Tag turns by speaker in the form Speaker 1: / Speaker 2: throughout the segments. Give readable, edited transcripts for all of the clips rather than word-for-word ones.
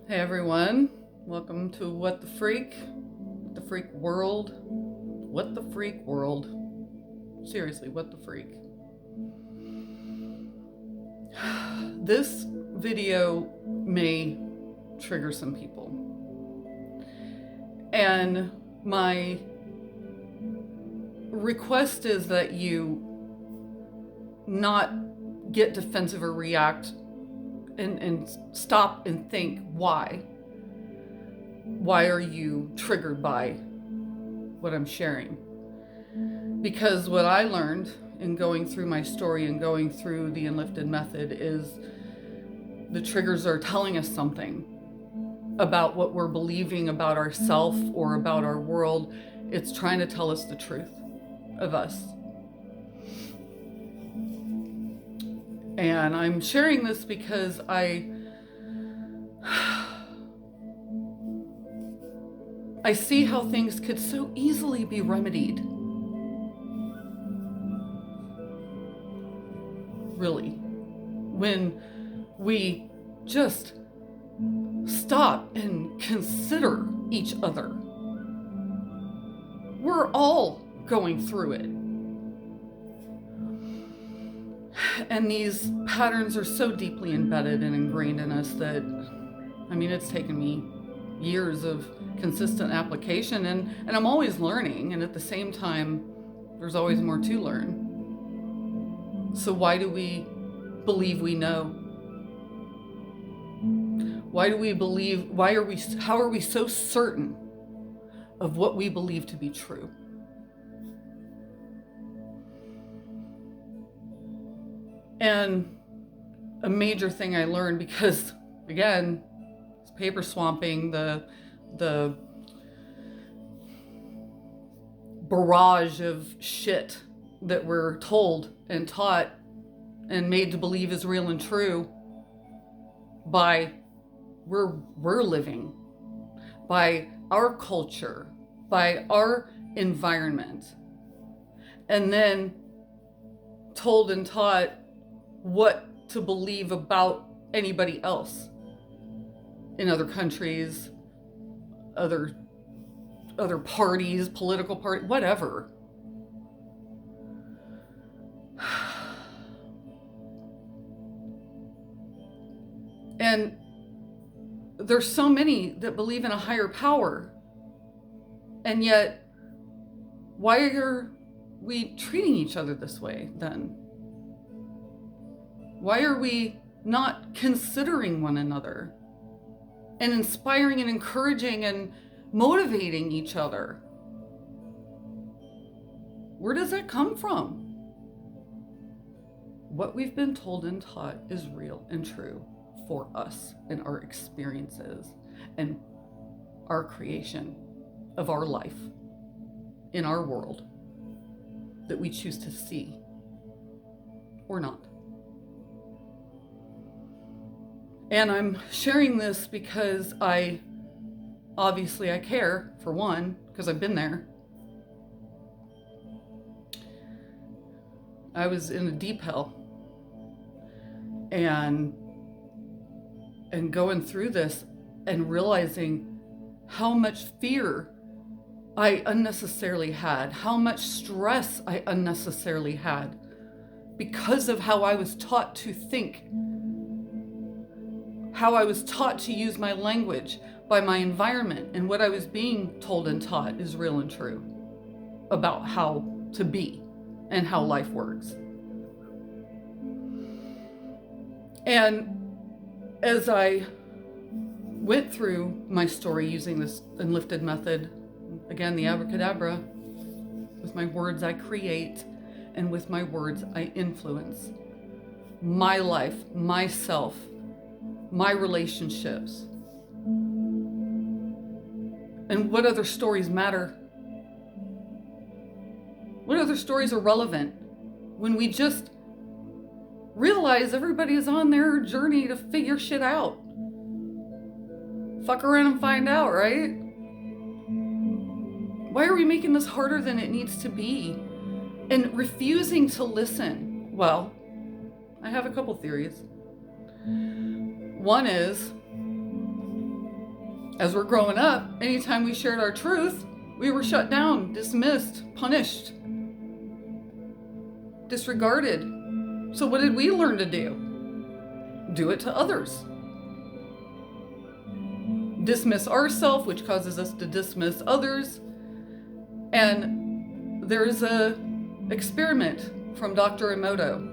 Speaker 1: Hey everyone, welcome to What the Freak World. What the Freak World. Seriously, what the freak? This video may trigger some people. And my request is that you not get defensive or react and stop and think, why? Why are you triggered by what I'm sharing? Because what I learned in going through my story and going through the Enlifted method is the triggers are telling us something about what we're believing about ourselves or about our world. It's trying to tell us the truth of us. And I'm sharing this because I see how things could so easily be remedied. Really. When we just stop and consider each other. We're all going through it. And these patterns are so deeply embedded and ingrained in us that, it's taken me years of consistent application, and I'm always learning, and at the same time, there's always more to learn. So why do we believe we know? Why do we believe, how are we so certain of what we believe to be true? And a major thing I learned, because again, it's paper swamping, the barrage of shit that we're told and taught and made to believe is real and true by we're living, by our culture, by our environment, and then told and taught what to believe about anybody else in other countries, other parties, political parties, whatever. And there's so many that believe in a higher power, and yet why are we treating each other this way then? Why are we not considering one another and inspiring and encouraging and motivating each other? Where does that come from? What we've been told and taught is real and true for us and our experiences and our creation of our life in our world that we choose to see or not. And I'm sharing this because I care, for one, because I've been there. I was in a deep hell and going through this and realizing how much fear I unnecessarily had, how much stress I unnecessarily had because of how I was taught to think, how I was taught to use my language by my environment, and what I was being told and taught is real and true about how to be and how life works. And as I went through my story using this Enlifted method, again, the abracadabra, with my words I create, and with my words I influence my life, myself, my relationships. And what other stories matter? What other stories are relevant when we just realize everybody is on their journey to figure shit out? Fuck around and find out, right? Why are we making this harder than it needs to be? And refusing to listen? Well, I have a couple theories. One is As we're growing up, anytime we shared our truth, we were shut down, dismissed, punished, disregarded. So what did we learn to do? Do it to others. Dismiss ourselves, which causes us to dismiss others. And there's a experiment from Dr. Emoto,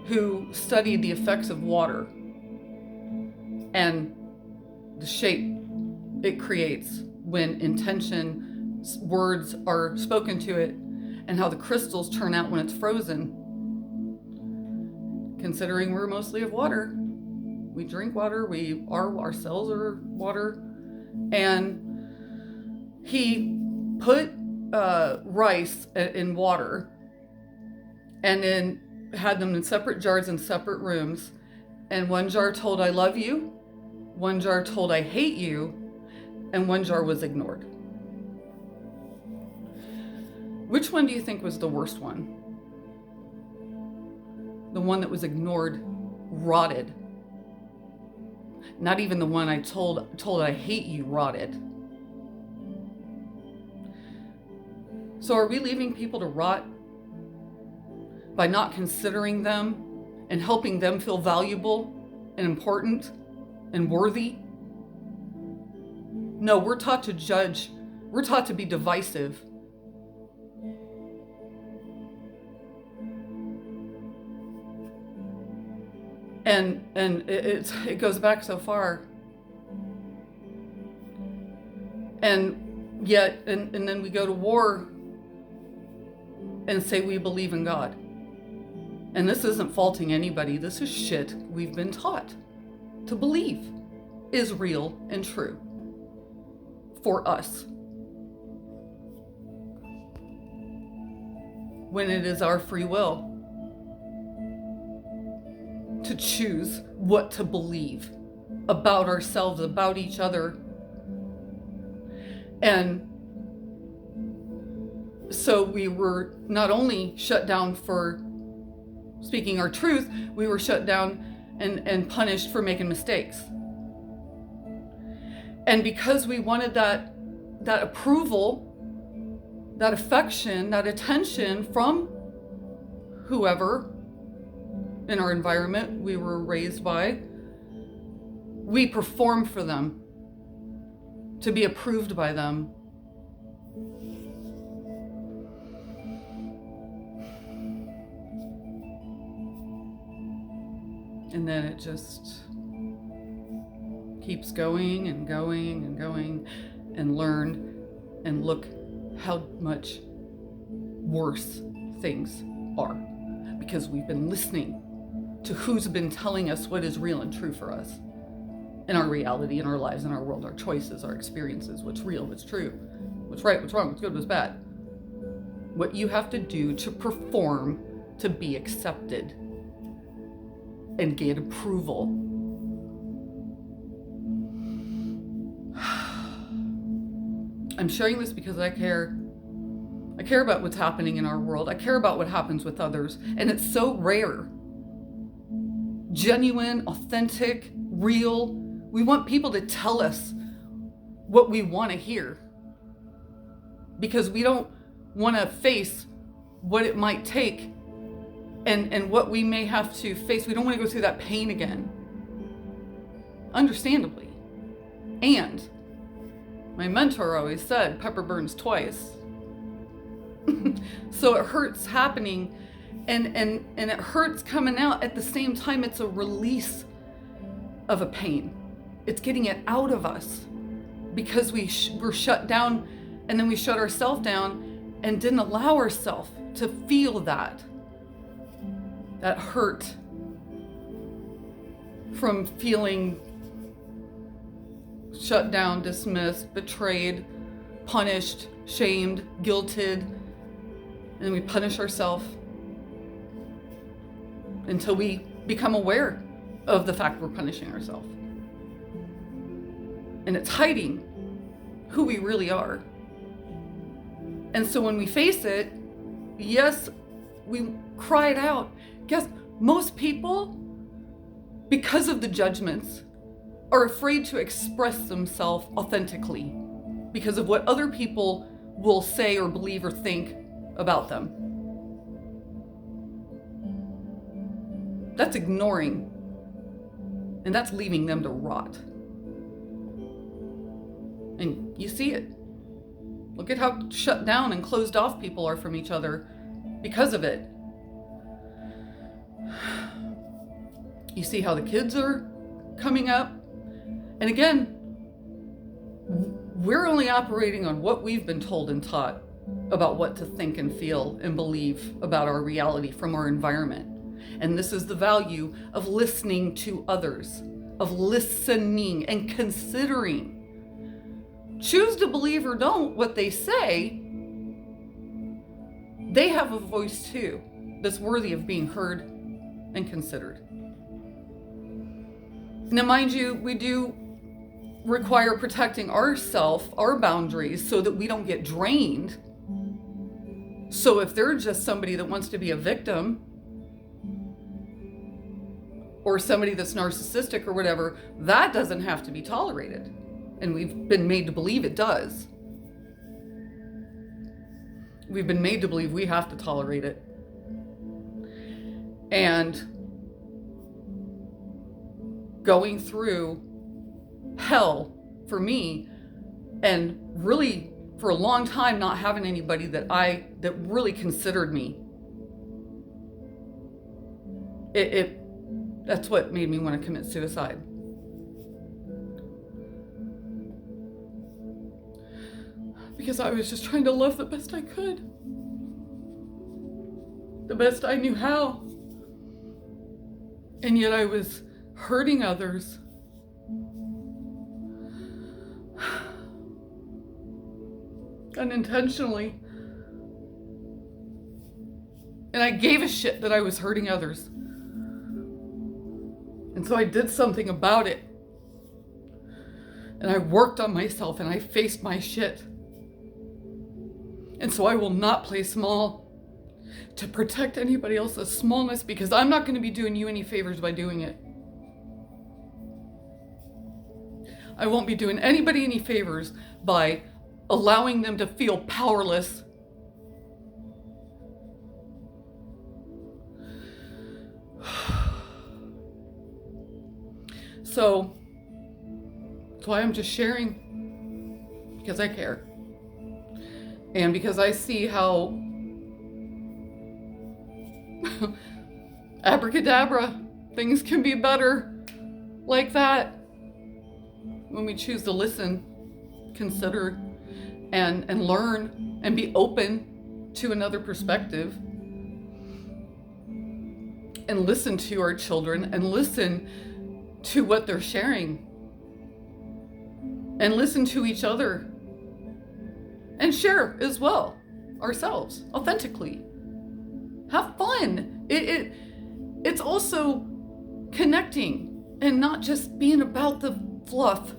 Speaker 1: who studied the effects of water and the shape it creates when intention words are spoken to it, and how the crystals turn out when it's frozen. Considering we're mostly of water, we drink water, our cells are water, and he put rice in water and then had them in separate jars in separate rooms, and one jar told I love you, one jar told I hate you, and one jar was ignored. Which one do you think was the worst one? The one that was ignored rotted. Not even the one I told I hate you rotted. So are we leaving people to rot by not considering them and helping them feel valuable and important and worthy? No, we're taught to judge. We're taught to be divisive. And it goes back so far. And yet, and then we go to war and say we believe in God. And this isn't faulting anybody. This is shit we've been taught to believe is real and true for us, when it is our free will to choose what to believe about ourselves, about each other. And so we were not only shut down for speaking our truth, we were shut down and punished for making mistakes. And because we wanted that approval, that affection, that attention from whoever in our environment we were raised by, we performed for them to be approved by them. And then it just keeps going and going and going, and learn and look how much worse things are, because we've been listening to who's been telling us what is real and true for us in our reality, in our lives, in our world, our choices, our experiences, what's real, what's true, what's right, what's wrong, what's good, what's bad. What you have to do to perform to be accepted and get approval. I'm sharing this because I care. I care about what's happening in our world. I care about what happens with others. And it's so rare. Genuine, authentic, real. We want people to tell us what we want to hear, because we don't want to face what it might take and what we may have to face. We don't want to go through that pain again. Understandably. And my mentor always said, pepper burns twice. So it hurts happening, and it hurts coming out. At the same time, it's a release of a pain. It's getting it out of us, because we're shut down, and then we shut ourselves down and didn't allow ourselves to feel that hurt from feeling shut down, dismissed, betrayed, punished, shamed, guilted. And then we punish ourselves until we become aware of the fact we're punishing ourselves. And it's hiding who we really are. And so when we face it, yes, we cry it out. Guess most people, because of the judgments, are afraid to express themselves authentically because of what other people will say or believe or think about them. That's ignoring, and that's leaving them to rot. And you see it. Look at how shut down and closed off people are from each other because of it. You see how the kids are coming up. And again, we're only operating on what we've been told and taught about what to think and feel and believe about our reality from our environment. And this is the value of listening to others, of listening and considering. Choose to believe or don't what they say. They have a voice too that's worthy of being heard and considered. Now, mind you, we do require protecting ourselves, our boundaries, so that we don't get drained. So if they're just somebody that wants to be a victim, or somebody that's narcissistic or whatever, that doesn't have to be tolerated. And we've been made to believe it does. We've been made to believe we have to tolerate it. And going through hell for me, and really for a long time not having anybody that really considered me. That's what made me want to commit suicide. Because I was just trying to love the best I could. The best I knew how. And yet I was hurting others. Unintentionally. And I gave a shit that I was hurting others. And so I did something about it. And I worked on myself and I faced my shit. And so I will not play small to protect anybody else's smallness, because I'm not going to be doing you any favors by doing it. I won't be doing anybody any favors by allowing them to feel powerless. So that's why I'm just sharing, because I care. And because I see how abracadabra, things can be better like that when we choose to listen, consider, and learn, and be open to another perspective, and listen to our children, and listen to what they're sharing, and listen to each other, and share as well ourselves authentically. Have fun. It's also connecting and not just being about the fluff,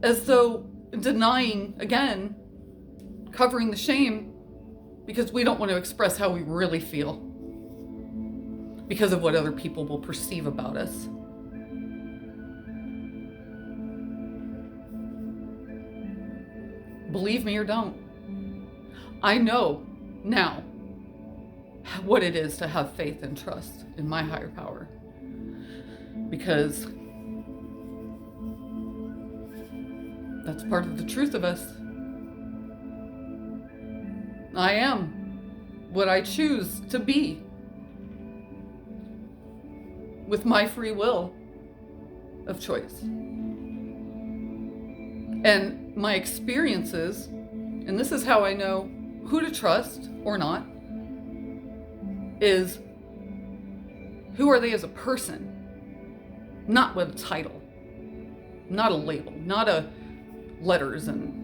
Speaker 1: as though denying, again, covering the shame, because we don't want to express how we really feel because of what other people will perceive about us. Believe me or don't, I know now what it is to have faith and trust in my higher power, because that's part of the truth of us. I am what I choose to be with my free will of choice. And my experiences, and this is how I know who to trust or not, is who are they as a person, not with a title, not a label, not a letters, and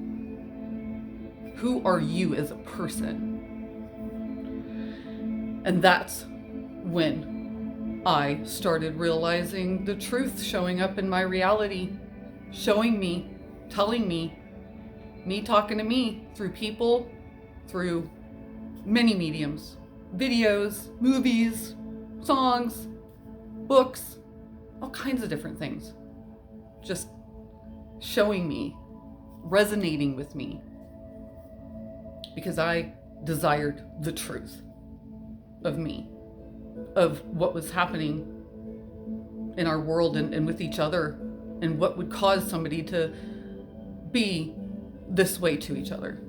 Speaker 1: who are you as a person? And that's when I started realizing the truth showing up in my reality, showing me, telling me talking to me through people, through many mediums, videos, movies, songs, books, all kinds of different things. just showing me, resonating with me, because I desired the truth of me, of what was happening in our world and with each other, and what would cause somebody to be this way to each other,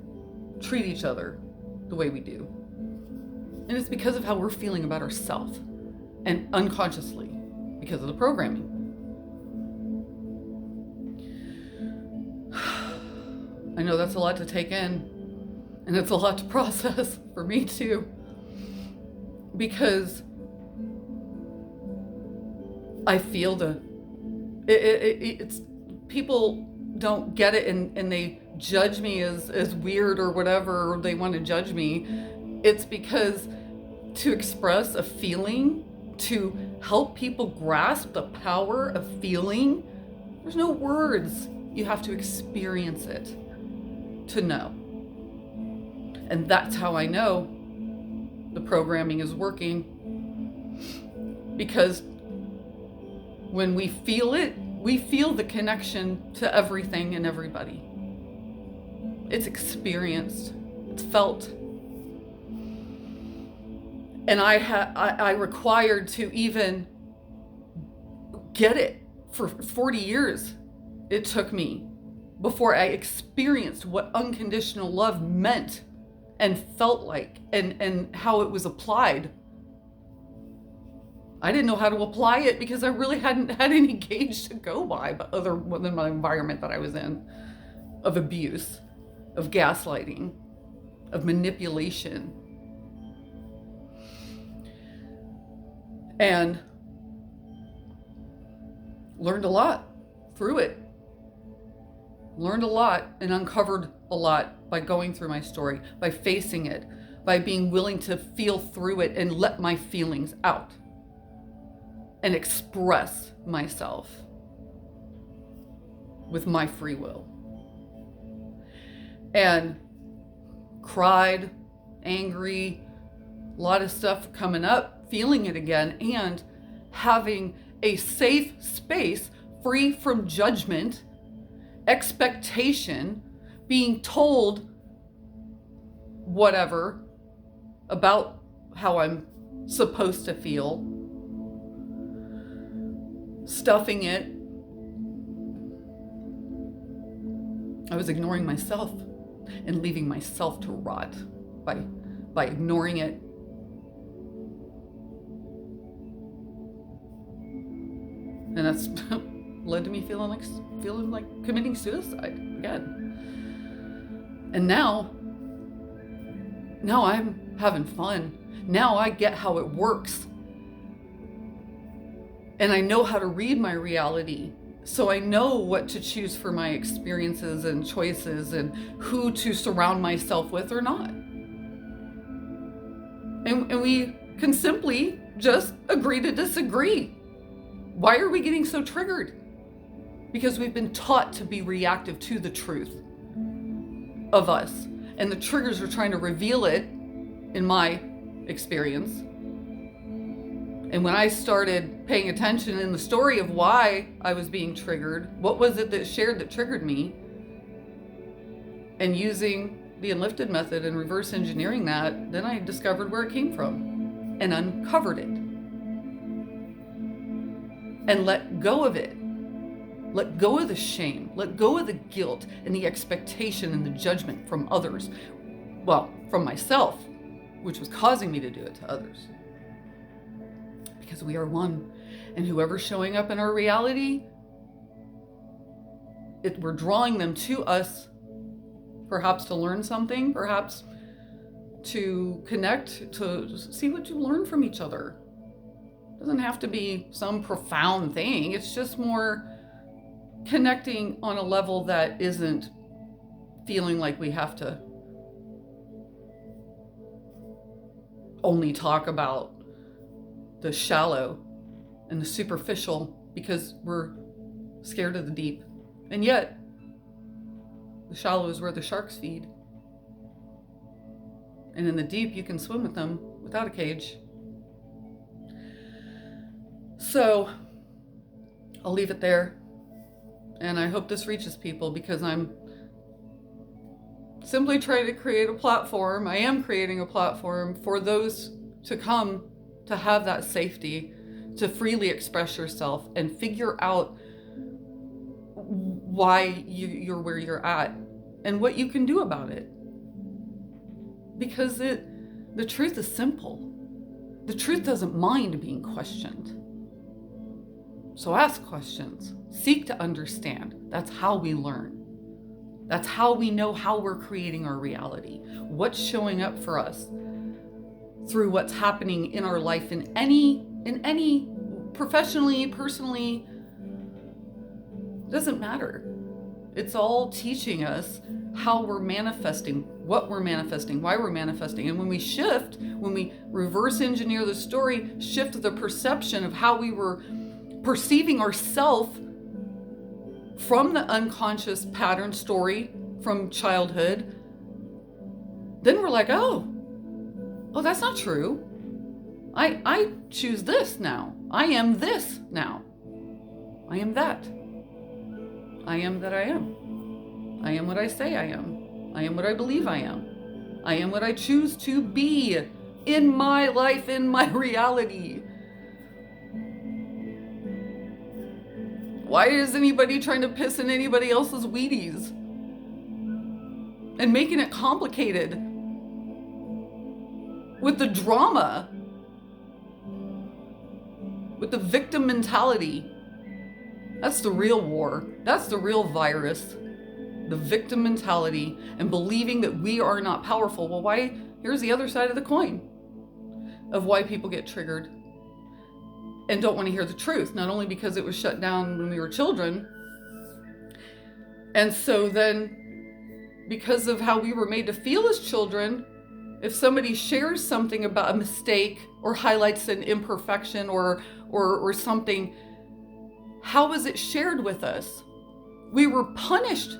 Speaker 1: treat each other the way we do. And it's because of how we're feeling about ourselves, and unconsciously because of the programming. I know that's a lot to take in, and it's a lot to process for me too, because I feel it's people don't get it, and they judge me as weird or whatever, or they want to judge me. It's because to express a feeling, to help people grasp the power of feeling, there's no words. You have to experience it to know. And that's how I know the programming is working, because when we feel it, we feel the connection to everything and everybody. It's experienced, it's felt. And I required to even get it for 40 years. It took me before I experienced what unconditional love meant and felt like, and how it was applied. I didn't know how to apply it because I really hadn't had any gauge to go by, but other than my environment that I was in, of abuse, of gaslighting, of manipulation. And learned a lot through it. Learned a lot and uncovered a lot by going through my story, by facing it, by being willing to feel through it and let my feelings out and express myself with my free will. And cried, angry, a lot of stuff coming up, feeling it again, and having a safe space free from judgment, expectation, being told whatever about how I'm supposed to feel, stuffing it. I was ignoring myself and leaving myself to rot by ignoring it. And that's led to me feeling like committing suicide again. And now I'm having fun. Now I get how it works. And I know how to read my reality. So I know what to choose for my experiences and choices, and who to surround myself with or not. And we can simply just agree to disagree. Why are we getting so triggered? Because we've been taught to be reactive to the truth of us. And the triggers are trying to reveal it, in my experience. And when I started paying attention in the story of why I was being triggered, what was it that shared that triggered me, and using the Enlifted method and reverse engineering that, then I discovered where it came from and uncovered it. And let go of it. Let go of the shame. Let go of the guilt and the expectation and the judgment from others. Well, from myself, which was causing me to do it to others. Because we are one. And whoever's showing up in our reality, we're drawing them to us, perhaps to learn something, perhaps to connect, to see what you learn from each other. It doesn't have to be some profound thing. It's just more connecting on a level that isn't feeling like we have to only talk about the shallow and the superficial because we're scared of the deep. And yet, the shallow is where the sharks feed. And in the deep, you can swim with them without a cage. So, I'll leave it there. And I hope this reaches people, because I'm simply trying to create a platform. I am creating a platform for those to come to have that safety, to freely express yourself and figure out why you're where you're at and what you can do about it. Because the truth is simple. The truth doesn't mind being questioned. So ask questions. Seek to understand. That's how we learn. That's how we know how we're creating our reality. What's showing up for us through what's happening in our life in any professionally, personally, doesn't matter. It's all teaching us how we're manifesting, what we're manifesting, why we're manifesting. And when we shift, when we reverse engineer the story, shift the perception of how we were perceiving ourselves from the unconscious pattern story from childhood, then we're like, oh, that's not true. I choose this now. I am this now. I am that. I am that I am. I am what I say I am. I am what I believe I am. I am what I choose to be in my life, in my reality. Why is anybody trying to piss in anybody else's Wheaties and making it complicated with the drama, with the victim mentality? That's the real war. That's the real virus. The victim mentality and believing that we are not powerful. Well, why? Here's the other side of the coin of why people get triggered and don't want to hear the truth. Not only because it was shut down when we were children, and so then because of how we were made to feel as children, if somebody shares something about a mistake or highlights an imperfection or something, how is it shared with us? We were punished.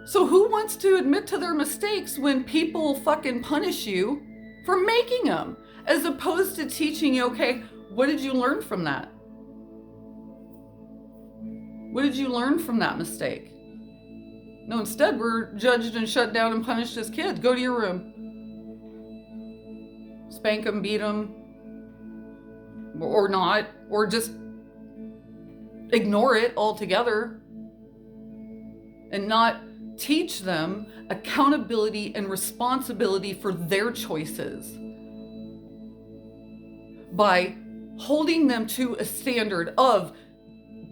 Speaker 1: So who wants to admit to their mistakes when people fucking punish you for making them, as opposed to teaching you, okay, what did you learn from that? What did you learn from that mistake? No, instead we're judged and shut down and punished as kids. Go to your room. Spank them, beat them, or not, or just ignore it altogether and not teach them accountability and responsibility for their choices by holding them to a standard of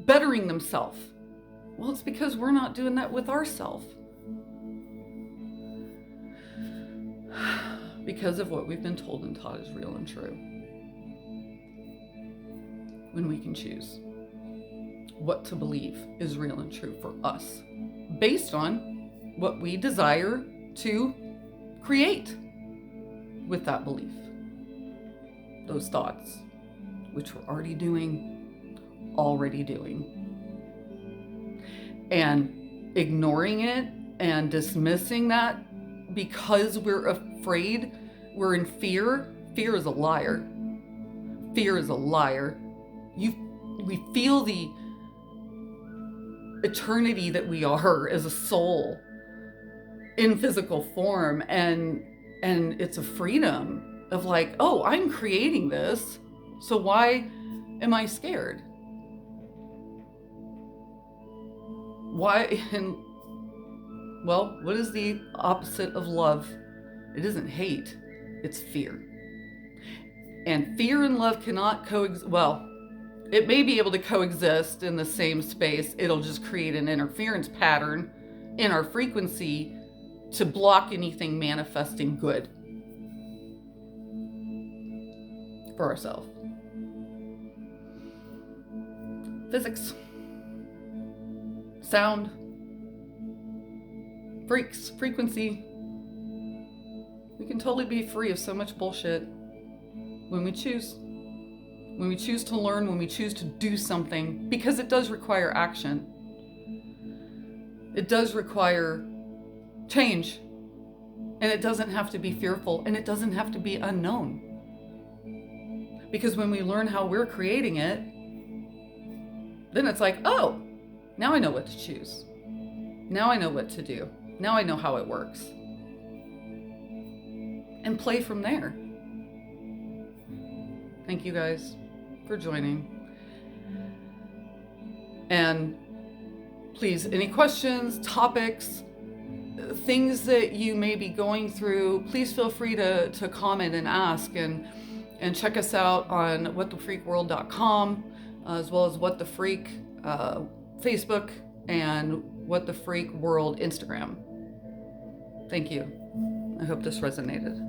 Speaker 1: bettering themselves. Well, it's because we're not doing that with ourselves. Because of what we've been told and taught is real and true. When we can choose what to believe is real and true for us, based on what we desire to create with that belief. Those thoughts, which we're already doing. And ignoring it and dismissing that because we're afraid, we're in fear. Fear is a liar. Fear is a liar. We feel the eternity that we are as a soul in physical form, and it's a freedom of like, oh, I'm creating this, so why am I scared? Why? And well, what is the opposite of love? It isn't hate, it's fear. And fear and love cannot coexist. Well, it may be able to coexist in the same space. It'll just create an interference pattern in our frequency to block anything manifesting good for ourselves. Physics, sound, frequency. We can totally be free of so much bullshit when we choose. When we choose to learn, when we choose to do something, because it does require action. It does require change. And it doesn't have to be fearful, and it doesn't have to be unknown. Because when we learn how we're creating it, then it's like, oh, Now I know what to choose. Now I know what to do. Now I know how it works. And play from there. Thank you guys for joining. And please, any questions, topics, things that you may be going through, please feel free to comment and ask, and check us out on WTFreqworld.com, as well as What the Freak Facebook and What the Freak World Instagram. Thank you. I hope this resonated.